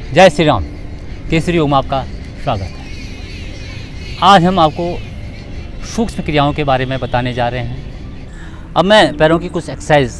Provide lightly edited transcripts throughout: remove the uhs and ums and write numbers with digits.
जय श्री राम, केसरी ओम आपका स्वागत है। आज हम आपको सूक्ष्म क्रियाओं के बारे में बताने जा रहे हैं। अब मैं पैरों की कुछ एक्सरसाइज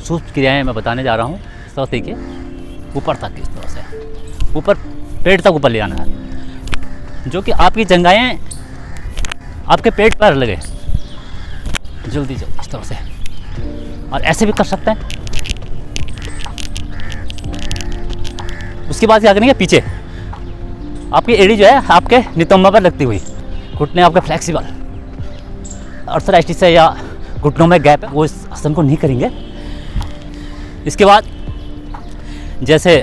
सूक्ष्म क्रियाएं मैं बताने जा रहा हूँ। इस तरह से ऊपर तक, इस तरह से ऊपर पेट तक ऊपर ले आना है, जो कि आपकी जंघाएं आपके पेट पर लगे। जल्दी जल्दी इस तरह से, और ऐसे भी कर सकते हैं। उसके बाद क्या करेंगे, पीछे आपकी एड़ी जो है आपके नितंबों पर लगती हुई, घुटने आपके फ्लेक्सिबल, आर्थराइटिस है या घुटनों में गैप है, वो इस आसन को नहीं करेंगे। इसके बाद जैसे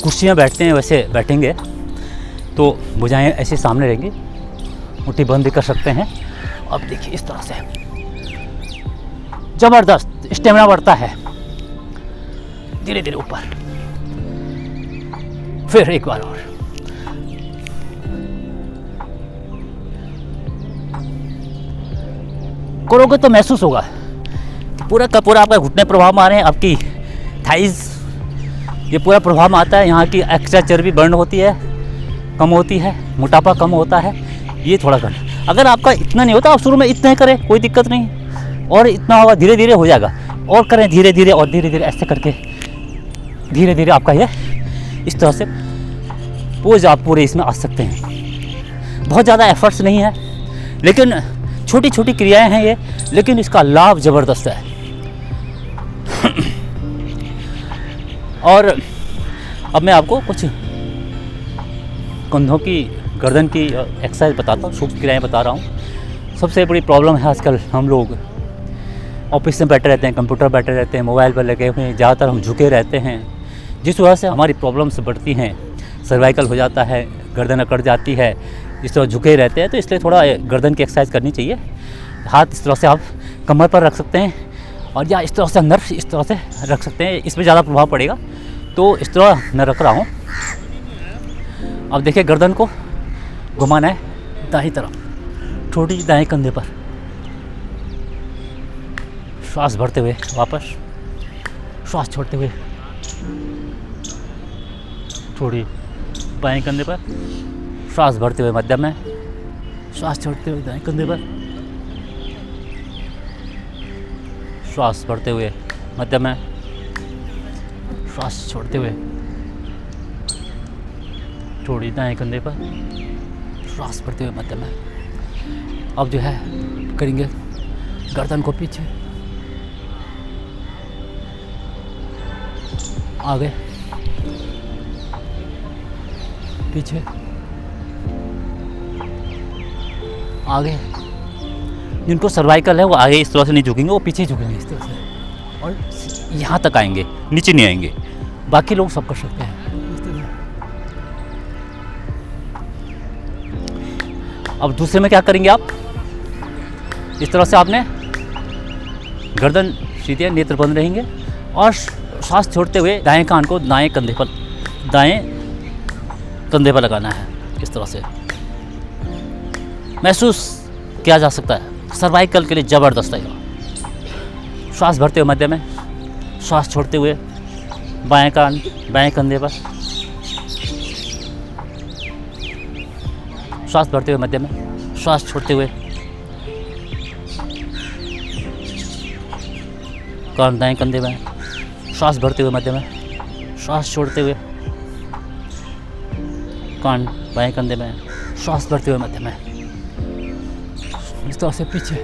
कुर्सी में बैठते हैं वैसे बैठेंगे, तो भुजाएं ऐसे सामने रहेंगी, मुट्ठी बंद भी कर सकते हैं। अब देखिए इस तरह से जबरदस्त स्टेमिना बढ़ता है। धीरे धीरे ऊपर, फिर एक बार और। करोगे तो महसूस होगा पूरा का पूरा आपका घुटने प्रभाव में आ रहे हैं, आपकी थाइज ये पूरा प्रभाव में आता है। यहाँ की एक्स्ट्रा चर्बी बर्न होती है, कम होती है, मोटापा कम होता है। ये थोड़ा करना, अगर आपका इतना नहीं होता आप शुरू में इतना ही करें, कोई दिक्कत नहीं, और इतना होगा धीरे धीरे हो जाएगा। और करें धीरे धीरे, और धीरे धीरे ऐसे करके धीरे धीरे आपका ये इस तरह से पोज आप पूरे इसमें आ सकते हैं। बहुत ज़्यादा एफर्ट्स नहीं है, लेकिन छोटी छोटी क्रियाएं हैं ये, लेकिन इसका लाभ ज़बरदस्त है। और अब मैं आपको कुछ कंधों की, गर्दन की एक्सरसाइज बताता हूँ, सूक्ष्म क्रियाएं बता रहा हूँ। सबसे बड़ी प्रॉब्लम है आजकल, हम लोग ऑफिस में बैठे रहते हैं, कंप्यूटर बैठे रहते हैं, मोबाइल पर लगे हुए हैं, ज़्यादातर हम झुके रहते हैं, जिस वजह से हमारी प्रॉब्लम्स बढ़ती हैं। सर्वाइकल हो जाता है, गर्दन अकड़ जाती है, इस तरह झुके रहते हैं। तो इसलिए थोड़ा गर्दन की एक्सरसाइज करनी चाहिए। हाथ इस तरह से आप कमर पर रख सकते हैं, और या इस तरह से अंदर इस तरह से रख सकते हैं, इसमें ज़्यादा प्रभाव पड़ेगा। तो इस तरह मैं रख रहा हूँ। अब देखिए गर्दन को घुमाना है दाईं तरफ, छोटी दाएं कंधे पर, श्वास भरते हुए वापस, श्वास छोड़ते हुए थोड़ी बाएं कंधे पर, श्वास भरते हुए मध्यम में, श्वास छोड़ते हुए दाएं कंधे पर, श्वास भरते हुए मध्यम में, श्वास छोड़ते हुए थोड़ी दाएं कंधे पर, श्वास भरते हुए मध्यम में। अब जो है करेंगे गर्दन को पीछे, आगे, पीछे, आगे। जिनको सर्वाइकल है वो आगे इस तरह से नहीं झुकेंगे, वो पीछे झुकेंगे इस तरह से, और यहाँ तक आएंगे, नीचे नहीं आएंगे। बाकी लोग सब कर सकते हैं। अब दूसरे में क्या करेंगे आप, इस तरह से आपने गर्दन सीधे, नेत्र बंद रहेंगे, और श्वास छोड़ते हुए दाएं कान को दाएं कंधे पर लगाना है। इस तरह से महसूस किया जा सकता है, सर्वाइकल के लिए ज़बरदस्त है। श्वास भरते हुए मध्य में, श्वास छोड़ते हुए बाएं कान बाएं कंधे पर, श्वास भरते हुए मध्य में, श्वास छोड़ते हुए कान दाएं कंधे में, श्वास भरते हुए मध्य में, श्वास छोड़ते हुए कान बाएं कंधे में, श्वास भरते हुए मध्य में, इस तरह से पीछे,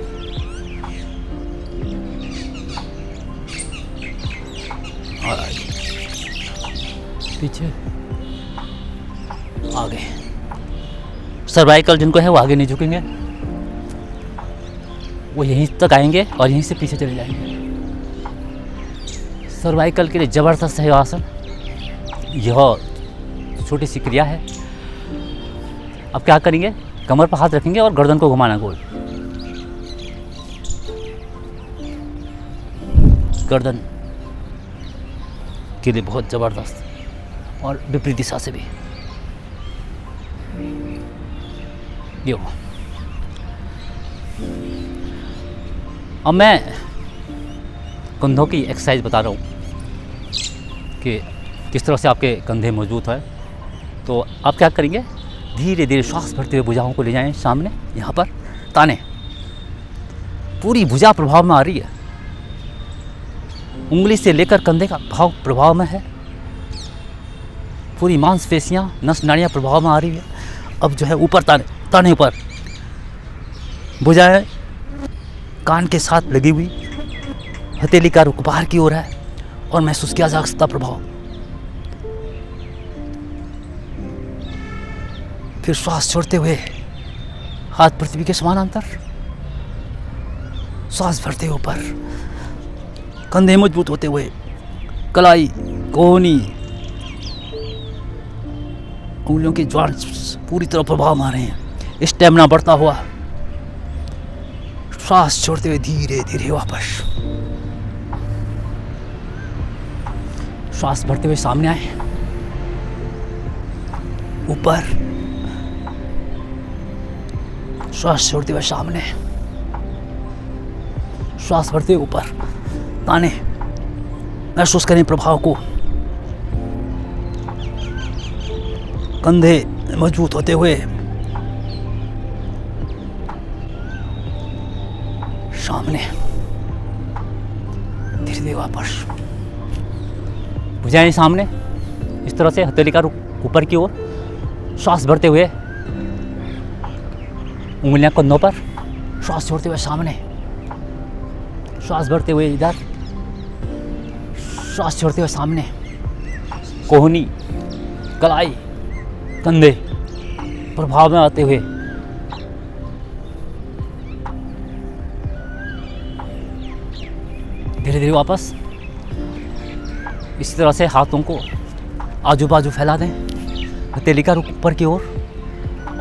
और पीछे, आगे। सर्वाइकल जिनको है वो आगे नहीं झुकेंगे, वो यहीं तक आएंगे और यहीं से पीछे चले जाएंगे। सर्वाइकल के लिए ज़बरदस्त है आसन। यह छोटी सी क्रिया है। अब क्या करेंगे, कमर पर हाथ रखेंगे और गर्दन को घुमाना गोल। गर्दन के लिए बहुत ज़बरदस्त, और विपरीत दिशा से भी। ये अब मैं कंधों की एक्सरसाइज बता रहा हूँ कि किस तरह से आपके कंधे मजबूत है। तो आप क्या करेंगे, धीरे धीरे श्वास भरते हुए भुजाओं को ले जाएं सामने, यहाँ पर ताने, पूरी भुजा प्रभाव में आ रही है, उंगली से लेकर कंधे का भाव प्रभाव में है, पूरी मांसपेशियाँ नस नाड़ियाँ प्रभाव में आ रही है। अब जो है ऊपर ताने, ताने ऊपर, भुजाएं कान के साथ लगी हुई, हथेली का रुख बाहर की ओर है और महसूस किया जा सकता प्रभाव। फिर श्वास छोड़ते हुए हाथ पृथ्वी के समानांतर, श्वास भरते हुए ऊपर, कंधे मजबूत होते हुए, कलाई, कोहनी, उंगलियों की जॉइंट्स पूरी तरह प्रभाव में आ रहे हैं। स्टेमिना बढ़ता हुआ, श्वास छोड़ते हुए धीरे धीरे वापस, श्वास भरते हुए सामने आए, ऊपर, श्वास छोड़ते हुए सामने, श्वास भरते हुए ऊपर, ताने महसूस करें प्रभाव को, कंधे मजबूत होते हुए सामने, धीरे धीरे वापस, भुजाएं सामने, इस तरह से हथेली का रुख ऊपर की ओर, श्वास भरते हुए उंगलियां कंधों पर, श्वास छोड़ते हुए सामने, श्वास भरते हुए इधर, श्वास छोड़ते हुए सामने, कोहनी, कलाई, कंधे प्रभाव में आते हुए, धीरे धीरे वापस। इसी तरह से हाथों को आजू बाजू फैला दें, हथेली का रुख ऊपर की ओर,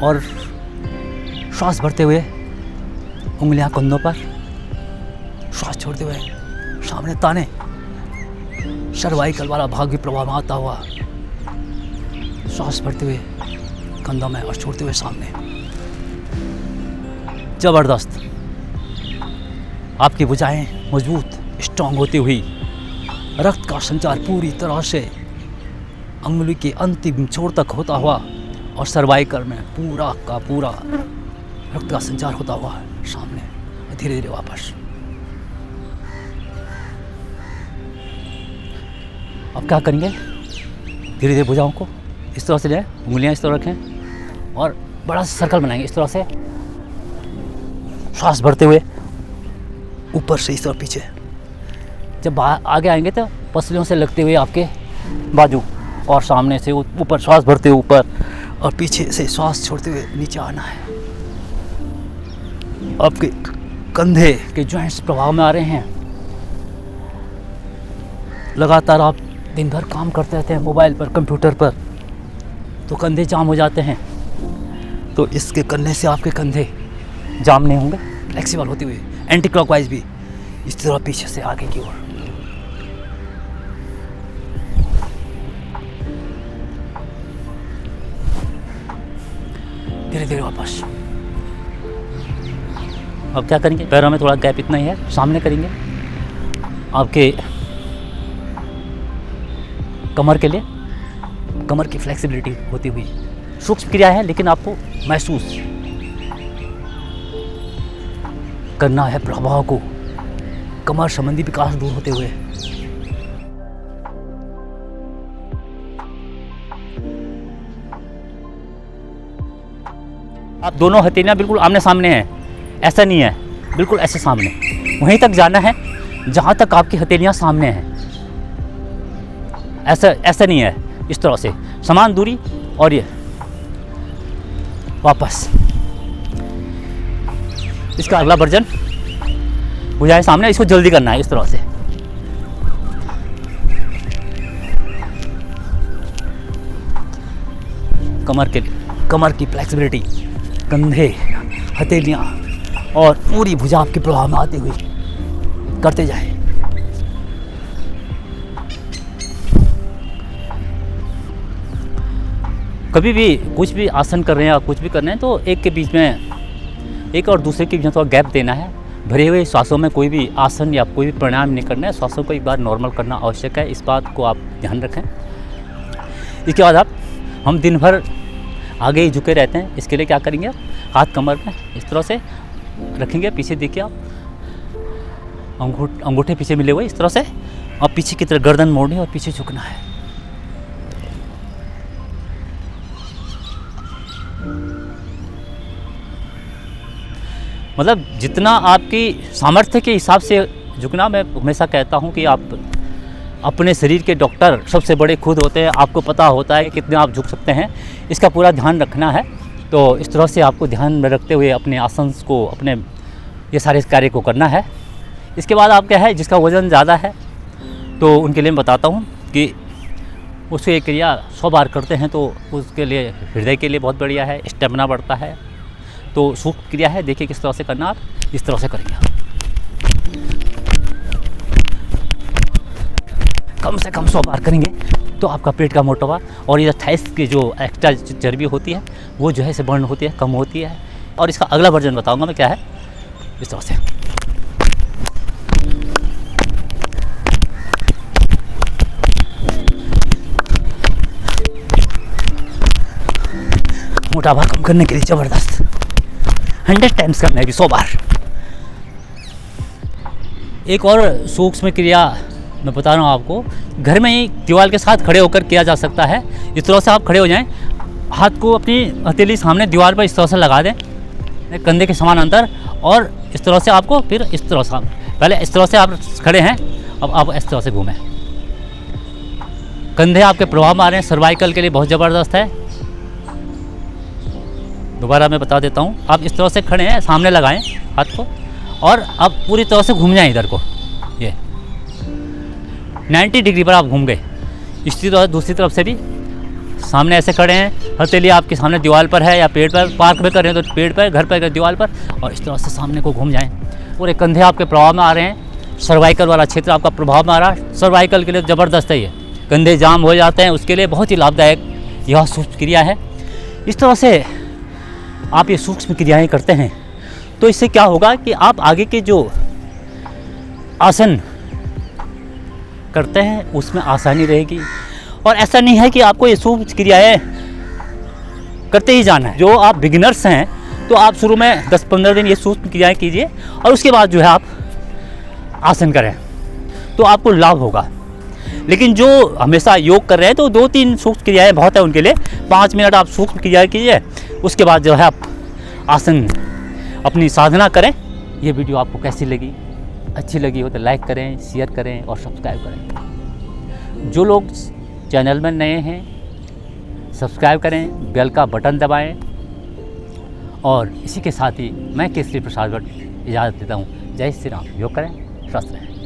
और श्वास भरते हुए उंगलियां कंधों पर, श्वास छोड़ते हुए सामने, ताने, सर्वाइकल वाला भाग भी प्रभाव में आता हुआ, श्वास भरते हुए कंधों में और छोड़ते हुए सामने। जबरदस्त, आपकी भुजाएं मजबूत स्ट्रांग होती हुई, रक्त का संचार पूरी तरह से अंगुली के अंतिम छोर तक होता हुआ और सर्वाइकल में पूरा का पूरा रक्त का संचार होता हुआ सामने, धीरे धीरे वापस। अब क्या करेंगे, धीरे धीरे भुजाओं को इस तरह से लें, उंगलियां इस तरह रखें और बड़ा सा सर्कल बनाएंगे इस तरह से, श्वास भरते हुए ऊपर से इस तरह पीछे। जब आगे आएंगे तो पसलियों से लगते हुए आपके बाजू, और सामने से ऊपर श्वास भरते हुए ऊपर, और पीछे से श्वास छोड़ते हुए नीचे आना है। आपके कंधे के जॉइंट्स प्रभाव में आ रहे हैं। लगातार आप दिन भर काम करते रहते हैं मोबाइल पर, कंप्यूटर पर, तो कंधे जाम हो जाते हैं। तो इसके करने से आपके कंधे जाम नहीं होंगे, फ्लेक्सिबल होते हुए, एंटी क्लॉकवाइज भी इस तरह पीछे से आगे की ओर। धीरे धीरे वापस। अब क्या करेंगे, पैरों में थोड़ा गैप इतना ही है, सामने करेंगे, आपके कमर के लिए, कमर की फ्लेक्सिबिलिटी होती हुई, सूक्ष्म क्रिया है लेकिन आपको महसूस करना है प्रभाव को, कमर संबंधी विकास दूर होते हुए। आप दोनों हथेलियां बिल्कुल आमने सामने हैं, ऐसा नहीं है, बिल्कुल ऐसे सामने, वहीं तक जाना है जहां तक आपकी हथेलियां सामने हैं, ऐसा नहीं है, इस तरह से समान दूरी, और ये वापस। इसका अगला वर्जन, भुजाएं सामने, इसको जल्दी करना है इस तरह से। कमर की फ्लेक्सिबिलिटी, कंधे, हथेलियां और पूरी भुजा आपके प्रभाव में आते हुए करते जाए। कभी भी कुछ भी आसन कर रहे हैं या कुछ भी कर रहे हैं तो एक के बीच में, एक और दूसरे के बीच में थोड़ा गैप देना है। भरे हुए श्वासों में कोई भी आसन या कोई भी प्राणायाम नहीं करना है, श्वासों को एक बार नॉर्मल करना आवश्यक है, इस बात को आप ध्यान रखें। इसके बाद हम दिन भर आगे ही झुके रहते हैं। इसके लिए क्या करेंगे आप, हाथ कमर में इस तरह से रखेंगे, पीछे देखिए आप, अंगूठे पीछे मिले हुए इस तरह से, और पीछे की तरफ गर्दन मोड़नी और पीछे झुकना है। मतलब जितना आपकी सामर्थ्य के हिसाब से झुकना। मैं हमेशा कहता हूँ कि आप अपने शरीर के डॉक्टर सबसे बड़े खुद होते हैं, आपको पता होता है कितने आप झुक सकते हैं, इसका पूरा ध्यान रखना है। तो इस तरह से आपको ध्यान में रखते हुए अपने आसन को, अपने ये सारे कार्य को करना है। इसके बाद आप क्या है, जिसका वज़न ज़्यादा है तो उनके लिए मैं बताता हूँ कि उसको ये क्रिया 100 बार करते हैं तो उसके लिए, हृदय के लिए बहुत बढ़िया है, स्टेमिना बढ़ता है। तो सूक्ष्म क्रिया है, देखिए किस तरह से करना, आप इस तरह से करेंगे आप। कम से कम 100 बार करेंगे तो आपका पेट का मोटापा और ये थाइस की जो एक्स्ट्रा चर्बी होती है वो जो है से बर्न होती है, कम होती है। और इसका अगला वर्जन बताऊंगा मैं क्या है, इस तरह से। मोटापा कम करने के लिए ज़बरदस्त 100 टाइम्स करना है, 100 बार। एक और सूक्ष्म क्रिया मैं बता रहा हूँ आपको, घर में ही दीवार के साथ खड़े होकर किया जा सकता है। इस तरह से आप खड़े हो जाएं, हाथ को अपनी हथेली सामने दीवार पर इस तरह से लगा दें, कंधे के समान अंतर, और इस तरह से आपको फिर इस तरह से, पहले इस तरह से आप खड़े हैं, अब आप इस तरह से घूमें। कंधे आपके प्रभाव में आ रहे हैं, सर्वाइकल के लिए बहुत ज़बरदस्त है। दोबारा मैं बता देता हूँ, आप इस तरह से खड़े हैं, सामने लगाएं हाथ को, और अब पूरी तरह से घूम जाएं इधर को। ये 90 डिग्री पर आप घूम गए। इसी तरह दूसरी तरफ से भी सामने ऐसे खड़े हैं, हथेली आपके सामने दीवार पर है या पेड़ पर, पार्क में कर रहे हैं तो पेड़ पर, घर पर दीवार पर, और इस तरह से सामने को घूम जाएं। पूरे कंधे आपके प्रभाव में आ रहे हैं, सर्वाइकल वाला क्षेत्र आपका प्रभाव में आ रहा है। सर्वाइकल के लिए ज़बरदस्त है ये, कंधे जाम हो जाते हैं उसके लिए बहुत ही लाभदायक यह सूक्ष्म क्रिया है। इस तरह से आप ये सूक्ष्म क्रियाएँ करते हैं तो इससे क्या होगा कि आप आगे के जो आसन करते हैं उसमें आसानी रहेगी। और ऐसा नहीं है कि आपको ये सूक्ष्म क्रियाएँ करते ही जाना है। जो आप बिगिनर्स हैं तो आप शुरू में 10-15 दिन ये सूक्ष्म क्रियाएँ कीजिए और उसके बाद जो है आप आसन करें तो आपको लाभ होगा। लेकिन जो हमेशा योग कर रहे हैं तो 2-3 सूक्ष्म क्रियाएँ बहुत है उनके लिए। 5 मिनट आप सूक्ष्म क्रियाएँ कीजिए, उसके बाद जो है आप आसन अपनी साधना करें। ये वीडियो आपको कैसी लगी, अच्छी लगी हो तो लाइक करें, शेयर करें और सब्सक्राइब करें। जो लोग चैनल में नए हैं सब्सक्राइब करें, बेल का बटन दबाएं। और इसी के साथ ही मैं केसरी प्रसाद भट्ट इजाज़त देता हूँ। जय श्री राम। योग करें, स्वस्थ रहें।